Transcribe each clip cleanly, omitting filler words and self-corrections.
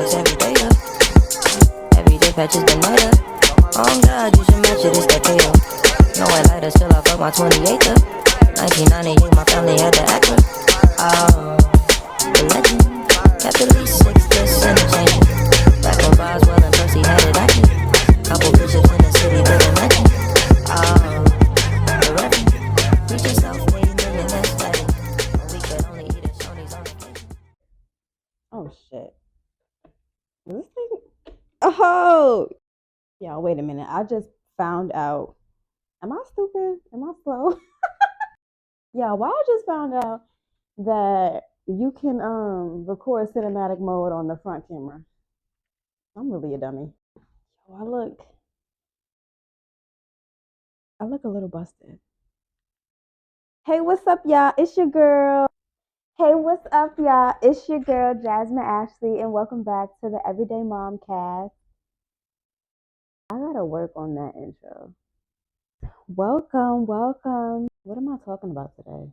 fucks every day up. Every day patches been night up. Oh God, you should match it, it's that KO. No white lighters till I fuck my 28th up. 1998, my family had the actor. Oh, the legend. Kept at least 6 discs in the chain. Back when Boswell and Percy had it active. Couple bishops in the city building mansion. Oh, the reverend. Preach yourself, made millionaire status. We could only eat at Shoney's on vacation. Oh shit. Is this thing? Oh, y'all, wait a minute. I just found out. Am I stupid? Am I slow? Yeah, well, I just found out that you can record cinematic mode on the front camera. I'm really a dummy. Oh, I look a little busted. Hey, what's up, y'all? It's your girl. Hey, what's up, y'all? It's your girl, Jasmine Ashley, and welcome back to the Everyday Mom Cast. I gotta work on that intro. Welcome, welcome. What am I talking about today?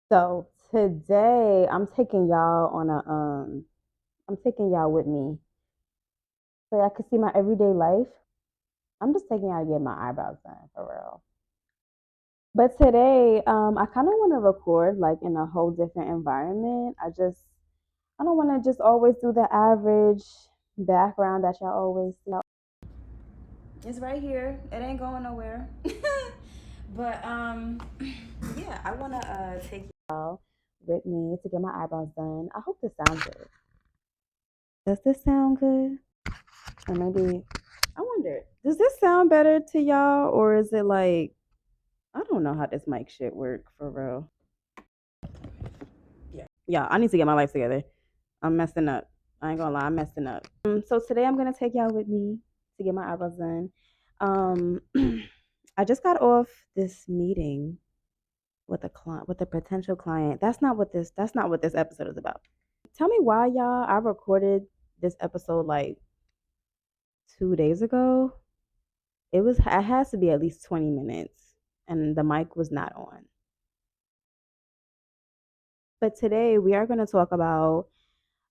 So today I'm taking y'all with me so y'all can see my everyday life. I'm just taking y'all to get my eyebrows done for real. But today, I kind of want to record like in a whole different environment. I don't want to just always do the average background that y'all always see. It's right here. It ain't going nowhere. But yeah, I want to take y'all with me to get my eyebrows done. I hope this sounds good. Does this sound good? Or maybe I wonder, does this sound better to y'all, or is it like I don't know how this mic shit work for real. Yeah, I need to get my life together. I'm messing up. I ain't gonna lie, I'm messing up. So today I'm gonna take y'all with me to get my eyebrows done. Um, I just got off this meeting with a client, with a potential client. That's not what this episode is about. Tell me why, y'all. I recorded this episode like 2 days ago. It has to be at least 20 minutes, and the mic was not on. But today we are going to talk about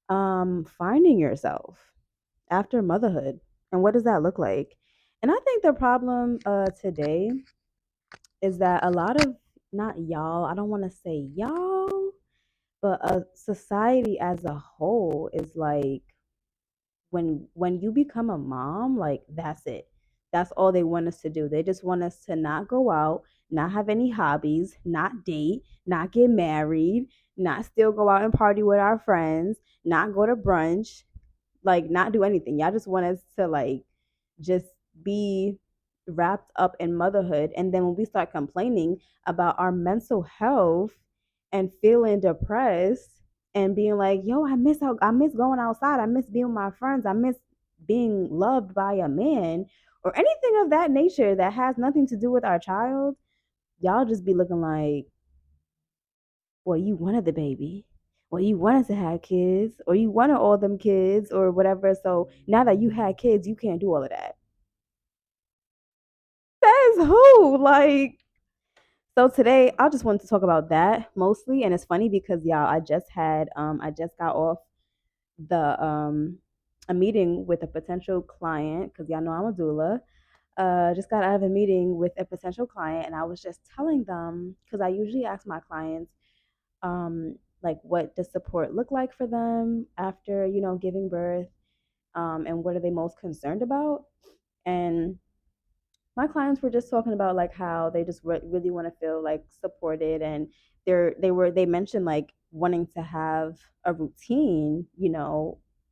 finding yourself after motherhood and what does that look like. And I think the problem today is that a lot of, not y'all, I don't want to say y'all, but society as a whole is like, when you become a mom, like that's it. That's all they want us to do. They just want us to not go out, not have any hobbies, not date, not get married, not still go out and party with our friends, not go to brunch, like not do anything. Y'all just want us to like just be wrapped up in motherhood. And then when we start complaining about our mental health and feeling depressed and being like, yo, I miss going outside. I miss being with my friends. I miss being loved by a man or anything of that nature that has nothing to do with our child, y'all just be looking like, well, you wanted the baby. Well, you wanted to have kids, or you wanted all them kids, or whatever. So now that you had kids, you can't do all of that. Says who? Like, so today I just wanted to talk about that mostly, and it's funny because y'all, I just got off the a meeting with a potential client because y'all know I'm a doula. Just got out of a meeting with a potential client, and I was just telling them because I usually ask my clients like what does support look like for them after giving birth, and what are they most concerned about. And my clients were just talking about like how they just really want to feel like supported, and they mentioned like wanting to have a routine,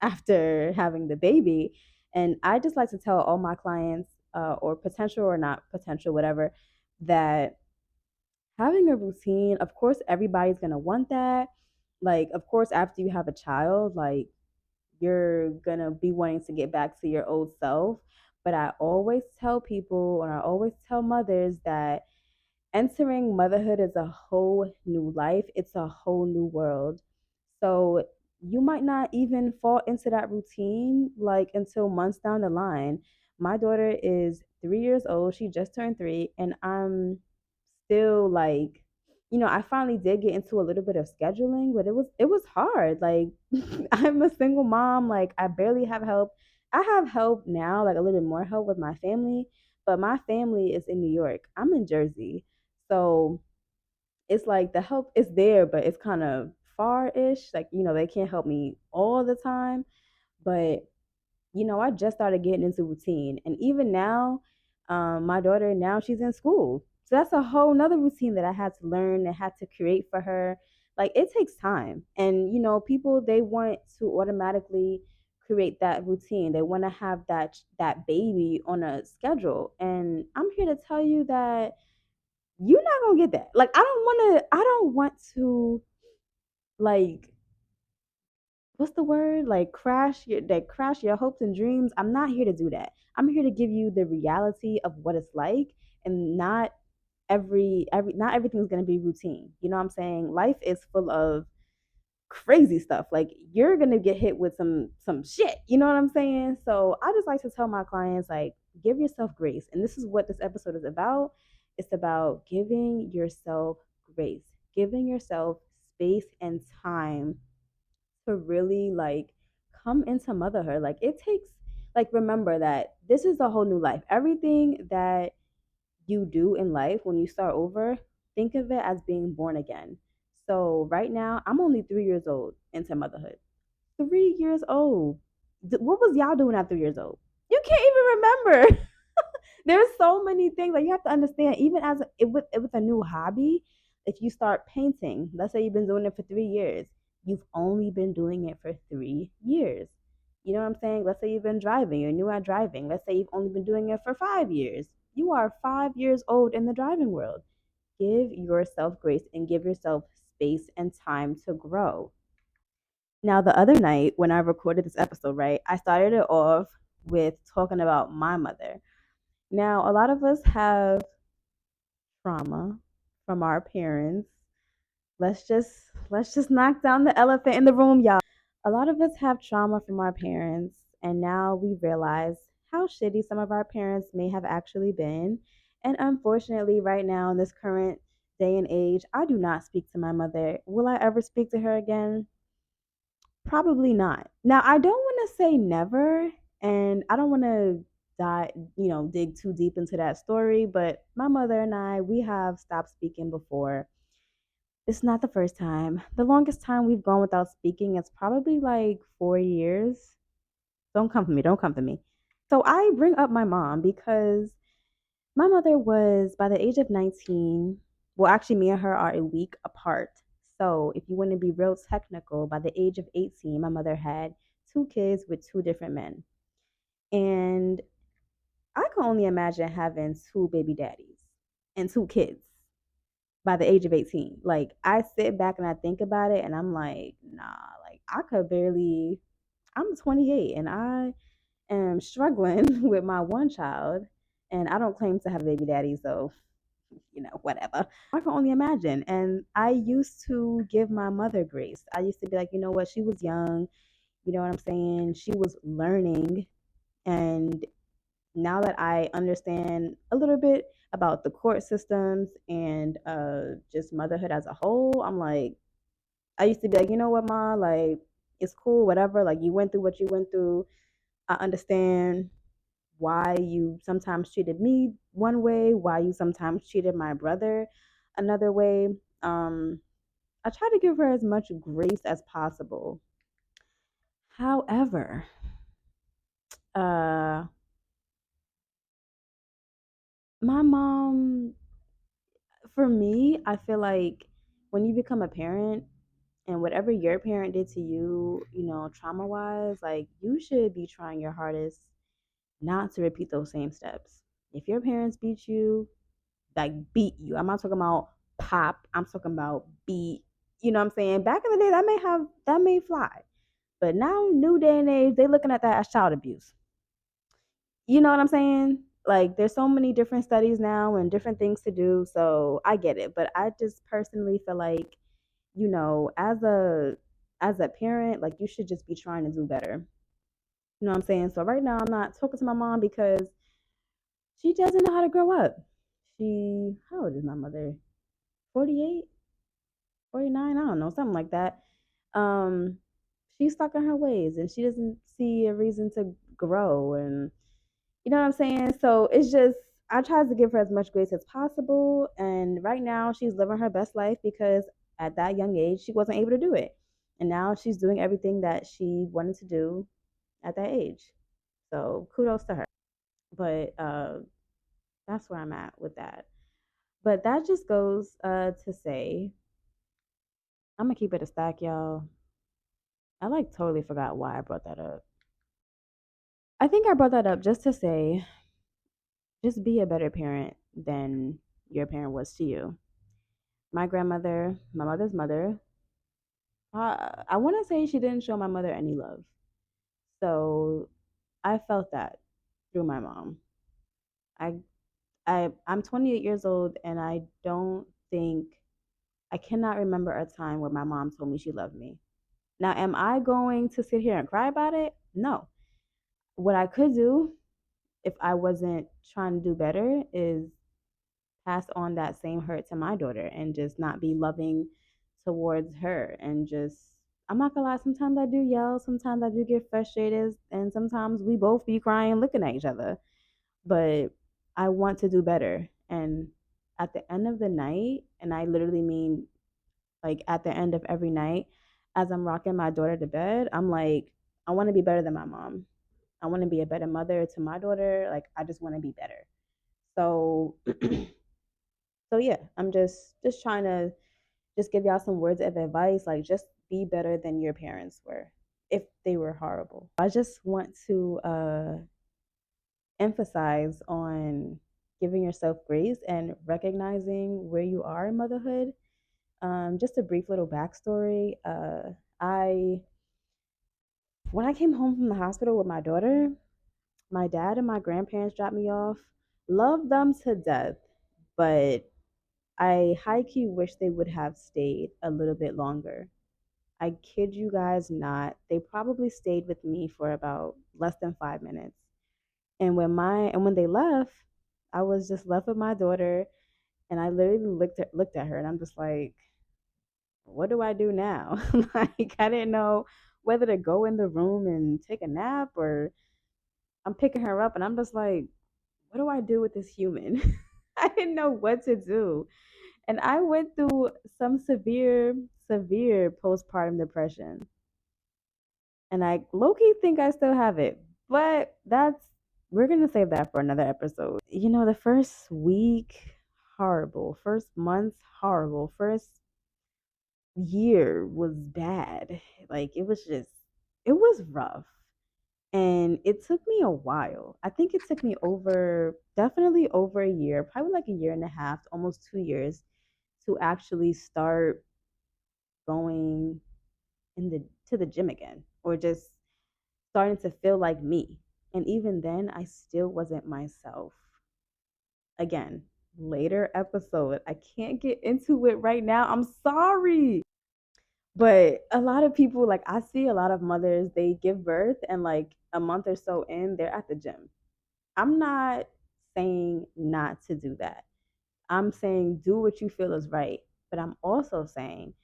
after having the baby. And I just like to tell all my clients, or potential or not potential, whatever, that having a routine, of course everybody's going to want that. Like of course after you have a child, like you're gonna be wanting to get back to your old self. But I always tell people, or I always tell mothers, that entering motherhood is a whole new life, it's a whole new world. So you might not even fall into that routine like until months down the line. My daughter is 3 years old, she just turned 3, and I'm still like, I finally did get into a little bit of scheduling, but it was hard. Like I'm a single mom, like I barely have help. I have help now, like a little bit more help with my family, but my family is in New York. I'm in Jersey. So it's like the help is there, but it's kind of far-ish. Like, they can't help me all the time, but I just started getting into routine. And even now, my daughter, now she's in school. So that's a whole nother routine that I had to learn and had to create for her. Like it takes time. And people they want to automatically create that routine. They want to have that baby on a schedule. And I'm here to tell you that you're not gonna get that. Like I don't want to like what's the word, like crash your hopes and dreams. I'm not here to do that. I'm here to give you the reality of what it's like, and not everything's going to be routine. You know what I'm saying? Life is full of crazy stuff. Like you're going to get hit with some shit. You know what I'm saying? So I just like to tell my clients, like, give yourself grace. And this is what this episode is about. It's about giving yourself grace, giving yourself space and time to really like come into motherhood. Like it takes, like, remember that this is a whole new life. Everything that you do in life when you start over, think of it as being born again. So right now, I'm only 3 years old into motherhood. 3 years old. What was y'all doing at 3 years old? You can't even remember. There's so many things like you have to understand. Even as with a new hobby, if you start painting, let's say you've been doing it for 3 years, you've only been doing it for 3 years. You know what I'm saying? Let's say you've been driving, you're new at driving. Let's say you've only been doing it for 5 years. You are 5 years old in the driving world. Give yourself grace and give yourself space and time to grow. Now, the other night when I recorded this episode, right, I started it off with talking about my mother. Now, a lot of us have trauma from our parents. Let's just knock down the elephant in the room, y'all. A lot of us have trauma from our parents, and now we realize how shitty some of our parents may have actually been. And unfortunately, right now in this current day and age, I do not speak to my mother. Will I ever speak to her again? Probably not. Now, I don't want to say never, and I don't want to dig too deep into that story, but my mother and I, we have stopped speaking before. It's not the first time. The longest time we've gone without speaking is probably like 4 years. Don't come for me. Don't come for me. So I bring up my mom because my mother was, by the age of 19, well, actually, me and her are a week apart. So, if you want to be real technical, by the age of 18, my mother had two kids with two different men. And I can only imagine having two baby daddies and two kids by the age of 18. Like, I sit back and I think about it, and I'm like, nah, like, I could barely, I'm 28 and I am struggling with my one child, and I don't claim to have a baby daddy, so whatever. I can only imagine. And I used to give my mother grace. I used to be like, you know what, she was young, you know what I'm saying? She was learning. And now that I understand a little bit about the court systems and just motherhood as a whole, I'm like, I used to be like, you know what, Ma, like, it's cool, whatever. Like, you went through what you went through. I understand why you sometimes treated me one way, why you sometimes treated my brother another way. I try to give her as much grace as possible. However, uh, my mom, for me, I feel like when you become a parent and whatever your parent did to you, trauma wise, like you should be trying your hardest not to repeat those same steps. If your parents beat you, like beat you. I'm not talking about pop. I'm talking about beat. You know what I'm saying? Back in the day, that may fly, but now new day and age, they looking at that as child abuse. You know what I'm saying? Like there's so many different studies now and different things to do. So I get it, but I just personally feel like as a parent, like you should just be trying to do better. You know what I'm saying? So right now, I'm not talking to my mom because she doesn't know how to grow up. How old is my mother? 48? 49, I don't know, something like that. Um, she's stuck in her ways and she doesn't see a reason to grow, and you know what I'm saying? So it's just I try to give her as much grace as possible. And right now she's living her best life because at that young age she wasn't able to do it. And now she's doing everything that she wanted to do at that age. So kudos to her. But that's where I'm at with that. But that just goes to say I'm gonna keep it a stack, y'all. I like totally forgot why I brought that up. I think I brought that up just to say just be a better parent than your parent was to you. My grandmother, my mother's mother, I want to say she didn't show my mother any love. So I felt that through my mom. I I'm 28 years old and I don't think I cannot remember a time where my mom told me she loved me. Now, am I going to sit here and cry about it? No. What I could do if I wasn't trying to do better is pass on that same hurt to my daughter and just not be loving towards her and just I'm not gonna lie, sometimes I do yell, sometimes I do get frustrated, and sometimes we both be crying looking at each other. But I want to do better. And at the end of the night, and I literally mean like at the end of every night, as I'm rocking my daughter to bed, I'm like, I want to be better than my mom. I want to be a better mother to my daughter. Like I just want to be better. So so yeah, I'm just trying to just give y'all some words of advice, like just be better than your parents were if they were horrible. I just want to emphasize on giving yourself grace and recognizing where you are in motherhood. Just a brief little backstory. I when I came home from the hospital with my daughter, my dad and my grandparents dropped me off. Love them to death, but I high key wish they would have stayed a little bit longer. I kid you guys not. They probably stayed with me for about less than 5 minutes. And when they left, I was just left with my daughter, and I literally looked at her, and I'm just like, what do I do now? Like I didn't know whether to go in the room and take a nap, or I'm picking her up, and I'm just like, what do I do with this human? I didn't know what to do. And I went through some severe postpartum depression. And I low key think I still have it. But we're gonna save that for another episode. You know, the first week, horrible. First month, horrible. First year was bad. Like it was rough. And it took me a while. I think it took me definitely over a year, probably like a year and a half, almost 2 years, to actually start going to the gym again or just starting to feel like me. And even then, I still wasn't myself. Again, later episode. I can't get into it right now. I'm sorry. But a lot of people, like, I see a lot of mothers, they give birth and like a month or so in, they're at the gym. I'm not saying not to do that. I'm saying do what you feel is right. But I'm also saying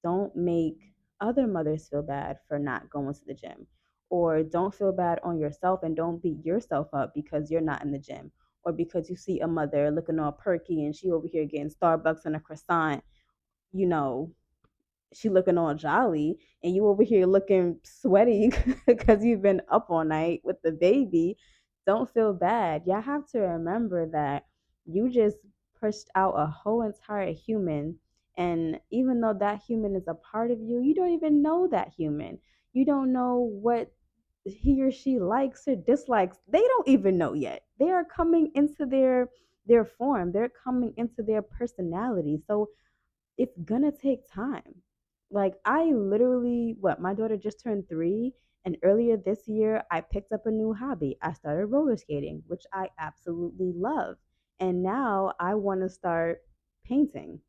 don't make other mothers feel bad for not going to the gym, or don't feel bad on yourself and don't beat yourself up because you're not in the gym, or because you see a mother looking all perky and she over here getting Starbucks and a croissant, you know, she looking all jolly and you over here looking sweaty because you've been up all night with the baby. Don't feel bad. Y'all have to remember that you just pushed out a whole entire human, and even though that human is a part of you, you don't even know that human. You don't know what he or she likes or dislikes. They don't even know yet. They are coming into their form. They're coming into their personality. So it's gonna take time. Like I literally, what my daughter just turned 3, and earlier this year I picked up a new hobby. I started roller skating, which I absolutely love, and now I want to start painting.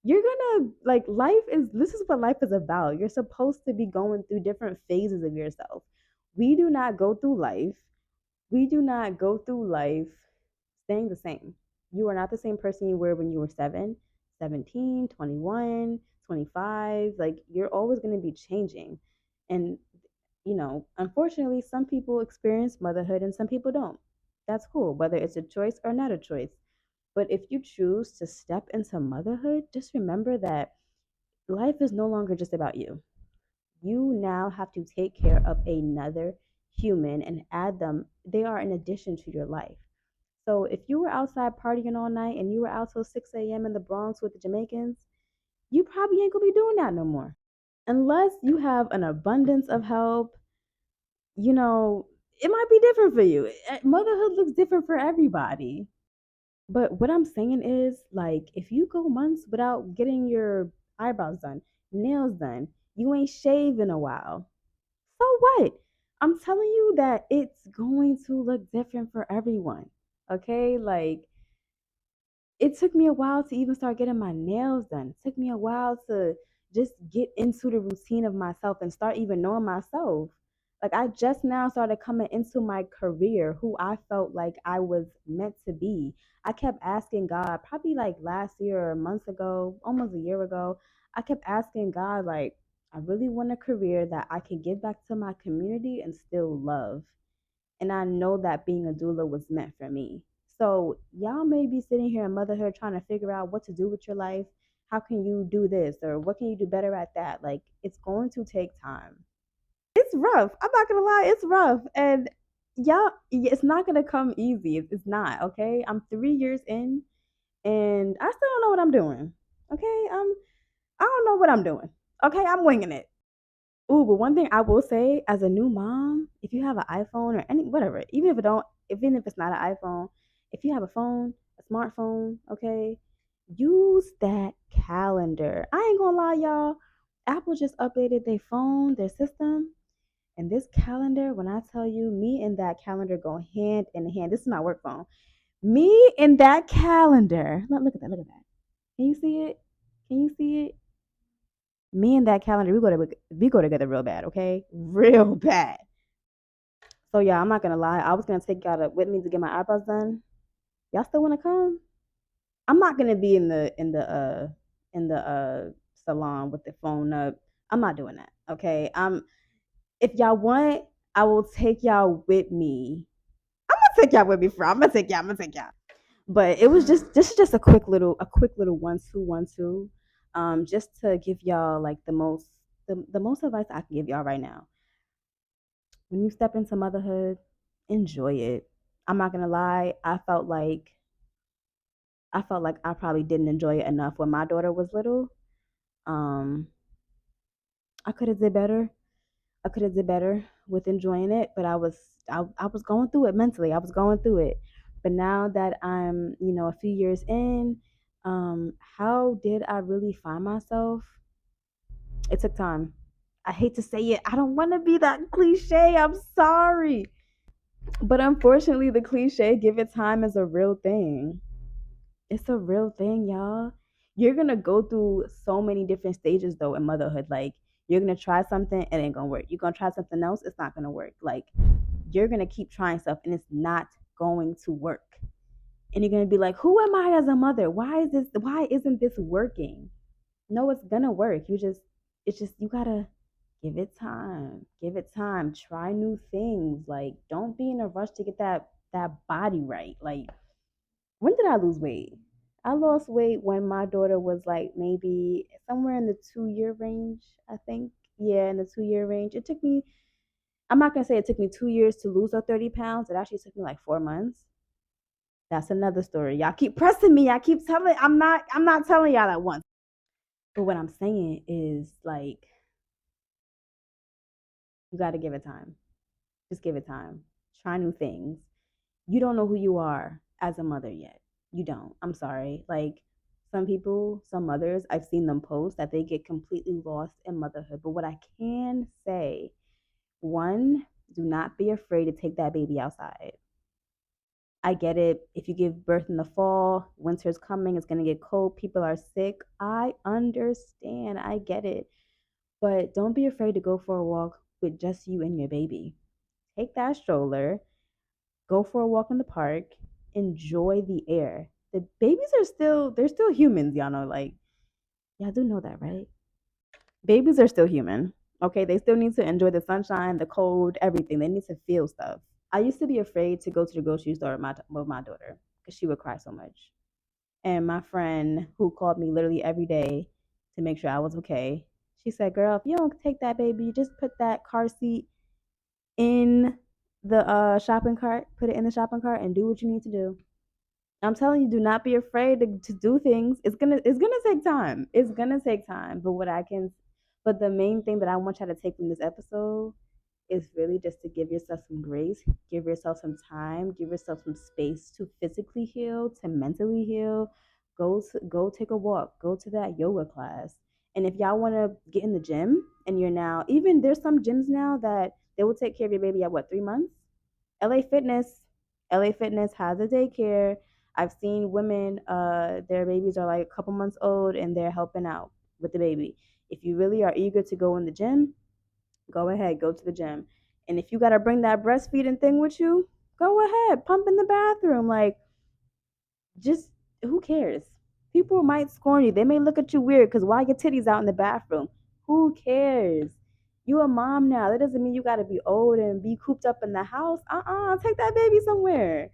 You're gonna like life is this is what life is about. You're supposed to be going through different phases of yourself. We do not go through life. We do not go through life staying the same. You are not the same person you were when you were 7, 17, 21, 25. Like, you're always going to be changing. And, unfortunately, some people experience motherhood and some people don't. That's cool, whether it's a choice or not a choice. But if you choose to step into motherhood, just remember that life is no longer just about you. You now have to take care of another human and add them. They are an addition to your life. So if you were outside partying all night and you were out till 6 a.m. in the Bronx with the Jamaicans, you probably ain't gonna be doing that no more. Unless you have an abundance of help, it might be different for you. Motherhood looks different for everybody. But what I'm saying is, like, if you go months without getting your eyebrows done, nails done, you ain't shaved in a while, so what? I'm telling you that it's going to look different for everyone. Okay? Like, it took me a while to even start getting my nails done. It took me a while to just get into the routine of myself and start even knowing myself. Like, I just now started coming into my career, who I felt like I was meant to be. I kept asking God, probably like last year or months ago, almost a year ago, I kept asking God, like, I really want a career that I can give back to my community and still love. And I know that being a doula was meant for me. So y'all may be sitting here in motherhood trying to figure out what to do with your life. How can you do this or what can you do better at that? Like, it's going to take time. It's rough. I'm not gonna lie, it's rough. And y'all, it's not gonna come easy. It's not, okay? I'm 3 years in and I still don't know what I'm doing. Okay. I don't know what I'm doing. Okay, I'm winging it. Ooh, but one thing I will say as a new mom, if you have an iPhone or any whatever, even if it's not an iPhone, if you have a phone, a smartphone, okay, use that calendar. I ain't gonna lie, y'all. Apple just updated their phone, their system, and this calendar, when I tell you, me and that calendar go hand in hand. This is my work phone. Me and that calendar. Look at that, look at that. Can you see it? Can you see it? Me and that calendar, we go together real bad, okay? Real bad. So yeah, I'm not gonna lie. I was gonna take y'all with me to get my eyebrows done. Y'all still wanna come? I'm not gonna be in the salon with the phone up. I'm not doing that. Okay. If y'all want, I will take y'all with me. I'm gonna take y'all with me for I'm gonna take y'all, I'm gonna take y'all. But it was just this is just a quick little 1-2 1-2. Just to give y'all like the most advice I can give y'all right now. When you step into motherhood, enjoy it. I'm not gonna lie, I felt like I probably didn't enjoy it enough when my daughter was little. Um, I could have did better. I could have did better with enjoying it, but I was going through it mentally. I was going through it. But now that I'm, a few years in, how did I really find myself? It took time. I hate to say it. I don't want to be that cliche. I'm sorry. But unfortunately, the cliche, give it time, is a real thing. It's a real thing, y'all. You're gonna go through so many different stages though in motherhood. Like, you're gonna try something, it ain't gonna work. You're gonna try something else, it's not gonna work. Like, you're gonna keep trying stuff and it's not going to work. And you're gonna be like, who am I as a mother? Why isn't this working? No, it's gonna work. It's just you gotta give it time. Give it time. Try new things. Like, don't be in a rush to get that body right. Like, when did I lose weight? I lost weight when my daughter was like maybe somewhere in the 2 year range, I think. Yeah, in the 2 year range. I'm not gonna say it took me 2 years to lose those 30 pounds. It actually took me like 4 months. That's another story. Y'all keep pressing me. I keep telling I'm not telling y'all at once. But what I'm saying is, like, you gotta give it time. Just give it time. Try new things. You don't know who you are as a mother yet. You don't. I'm sorry. Like, some people, some mothers, I've seen them post that they get completely lost in motherhood. But what I can say, one, do not be afraid to take that baby outside. I get it. If you give birth in the fall, winter's coming, it's going to get cold, people are sick. I understand. I get it. But don't be afraid to go for a walk with just you and your baby. Take that stroller, go for a walk in the park, enjoy the air. The babies they're still humans, y'all know. Like, y'all do know that, right? Babies are still human. Okay, they still need to enjoy the sunshine, the cold, everything. They need to feel stuff. I used to be afraid to go to the grocery store with my daughter because she would cry so much. And my friend who called me literally every day to make sure I was okay, she said, "Girl, if you don't take that baby, just put that car seat in the shopping cart, put it in the shopping cart, and do what you need to do." I'm telling you, do not be afraid to do things. It's gonna take time. It's gonna take time. But the main thing that I want y'all to take from this episode is really just to give yourself some grace, give yourself some time, give yourself some space to physically heal, to mentally heal. Go take a walk, go to that yoga class. And if y'all want to get in the gym and you're now even there's some gyms now that they will take care of your baby at what 3 months. LA Fitness, LA Fitness has a daycare. I've seen women, their babies are like a couple months old and they're helping out with the baby. If you really are eager to go in the gym, go ahead, go to the gym. And if you got to bring that breastfeeding thing with you, go ahead, pump in the bathroom. Like, just who cares? People might scorn you. They may look at you weird because why your titties out in the bathroom? Who cares? You a mom now. That doesn't mean you got to be old and be cooped up in the house. Take that baby somewhere.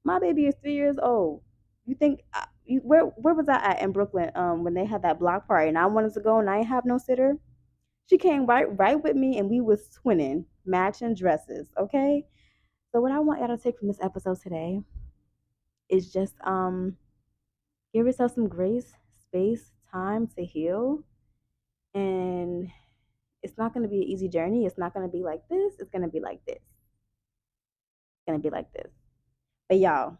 My baby is 3 years old. You think where was I at in Brooklyn? When they had that block party and I wanted to go and I ain't have no sitter. She came right with me and we was twinning, matching dresses. Okay. So what I want y'all to take from this episode today is just give yourself some grace, space, time to heal. And it's not going to be an easy journey. It's not going to be like this. It's going to be like this. It's going to be like this. But y'all,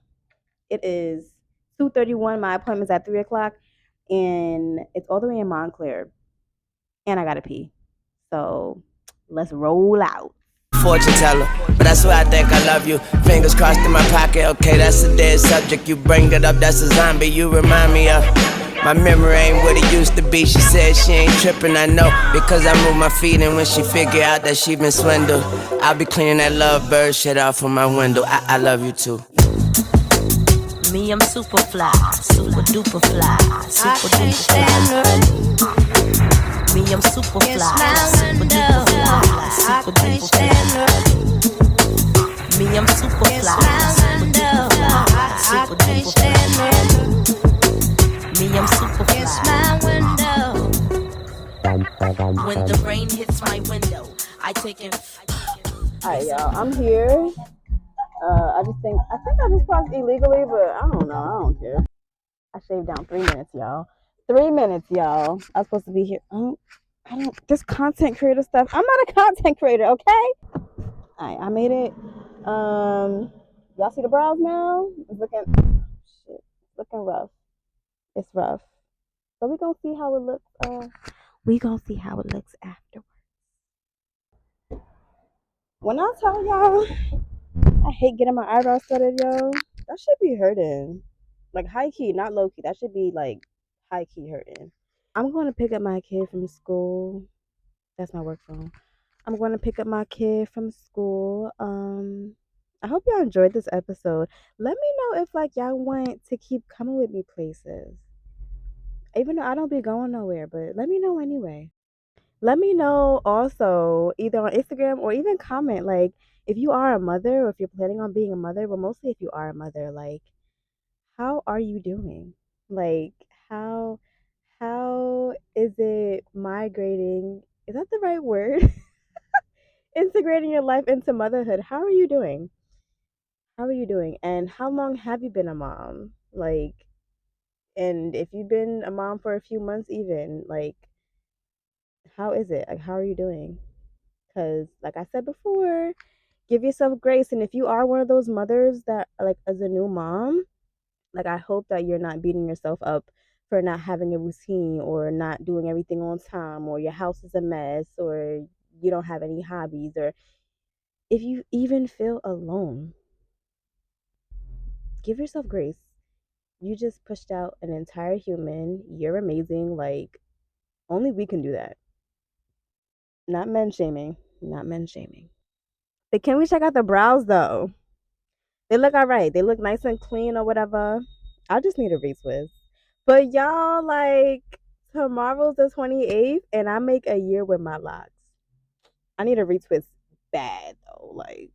it is 2:31. My appointment's at 3 o'clock, and it's all the way in Montclair, and I gotta pee. So let's roll out. Fortune teller, but I swear I think I love you. Fingers crossed in my pocket, okay, that's a dead subject. You bring it up, that's a zombie you remind me of. My memory ain't what it used to be. She said she ain't tripping, I know, because I move my feet. And when she figure out that she been swindled, I'll be cleaning that lovebird shit off from my window. I love you too. Me, I'm super fly, super duper fly, super duper fly. Me, I'm super fly, super duper fly, super duper fly. Me, I'm super fly, super duper fly, super duper fly. Me, I'm super fly. When the rain hits my window, I take it. All right, y'all. I'm here. I think I just parked illegally, but I don't know. I don't care. I shaved down 3 minutes, y'all. 3 minutes, y'all. I was supposed to be here. I don't. This content creator stuff. I'm not a content creator, okay? All right, I made it. Y'all see the brows now? It's looking rough. It's rough. So we gonna see how it looks. We gonna see how it looks afterwards. When I tell y'all, I hate getting my eyebrows studded, yo. That should be hurting. Like high key, not low key. That should be like high key hurting. I'm going to pick up my kid from school. That's my work phone. I'm going to pick up my kid from school. I hope y'all enjoyed this episode. Let me know if like y'all want to keep coming with me places. Even though I don't be going nowhere, but let me know anyway. Let me know also either on Instagram or even comment like if you are a mother or if you're planning on being a mother, but mostly if you are a mother, like how are you doing? Like how how is it migrating? Is that the right word? Integrating your life into motherhood. How are you doing? How are you doing? And how long have you been a mom? Like, and if you've been a mom for a few months, even, like, how is it? Like, how are you doing? Because, like I said before, give yourself grace. And if you are one of those mothers that, like, as a new mom, like, I hope that you're not beating yourself up for not having a routine or not doing everything on time or your house is a mess or you don't have any hobbies or if you even feel alone, give yourself grace. You just pushed out an entire human. You're amazing. Like, only we can do that. Not men shaming. Not men shaming. But can we check out the brows though? They look all right. They look nice and clean or whatever. I just need a retwist. But y'all, like, Tomorrow's the 28th, and I make a year with my locks. I need a retwist bad though, like.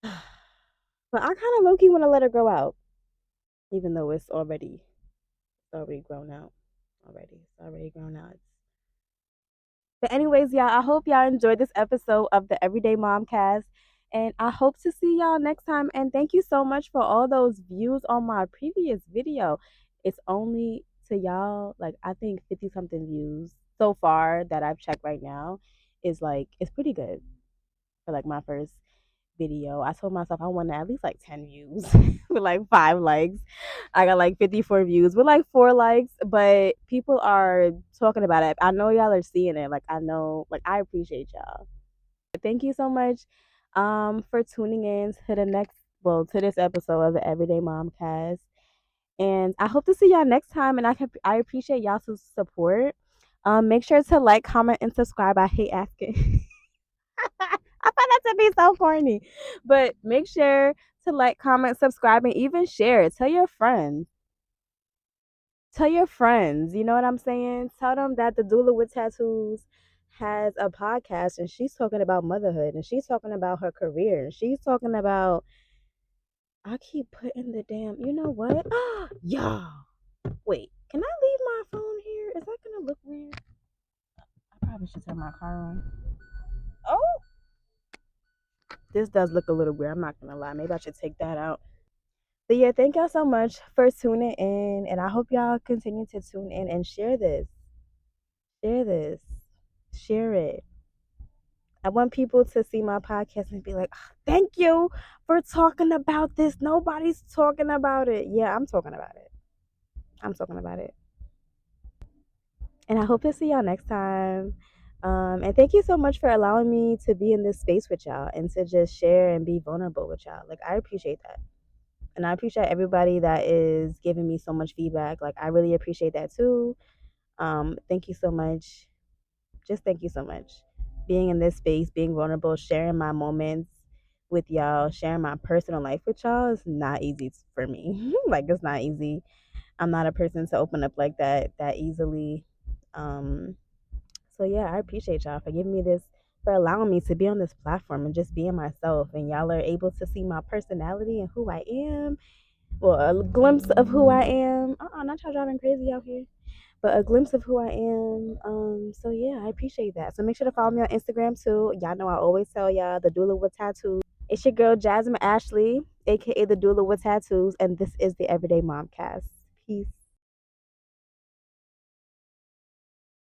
But I kind of low key want to let her grow out, even though it's already grown out. It's already grown out. But anyways, y'all, I hope y'all enjoyed this episode of the Everyday Momcast. And I hope to see y'all next time. And thank you so much for all those views on my previous video. It's only to y'all, like I think 50 something views so far that I've checked right now is like it's pretty good for like my first video. I told myself I wanted at least like 10 views with like 5 likes. I got like 54 views with like 4 likes, but people are talking about it. I know y'all are seeing it. Like I know, like I appreciate y'all. Thank you so much for tuning in to to this episode of the Everyday Momcast. And I hope to see y'all next time. And I appreciate y'all's support. Make sure to like, comment, and subscribe. I hate asking. I find that to be so corny. But make sure to like, comment, subscribe, and even share. Tell your friends. Tell your friends. You know what I'm saying? Tell them that the doula with tattoos has a podcast and she's talking about motherhood and she's talking about her career and she's talking about. I keep putting the damn. You know what? Y'all. Wait. Can I leave my phone here? Is that gonna look weird? I probably should turn my car on. Oh. This does look a little weird. I'm not gonna lie. Maybe I should take that out. But yeah, thank y'all so much for tuning in, and I hope y'all continue to tune in and share this. Share this. Share it. I want people to see my podcast and be like, thank you for talking about this. Nobody's talking about it. Yeah, I'm talking about it. I'm talking about it. And I hope to see y'all next time. And thank you so much for allowing me to be in this space with y'all and to just share and be vulnerable with y'all. Like, I appreciate that. And I appreciate everybody that is giving me so much feedback. Like, I really appreciate that too. Thank you so much. Just thank you so much. Being in this space, being vulnerable, sharing my moments with y'all, sharing my personal life with y'all is not easy for me. Like, it's not easy. I'm not a person to open up like that easily. So yeah, I appreciate y'all for giving me this, for allowing me to be on this platform and just being myself. And y'all are able to see my personality and who I am. Well, a glimpse of who I am. Not y'all driving crazy out here, but a glimpse of who I am. So yeah, I appreciate that. So make sure to follow me on Instagram too. Y'all know I always tell y'all the doula with tattoos. It's your girl Jasmine Ashley, aka the doula with tattoos, and this is the Everyday Momcast. Peace.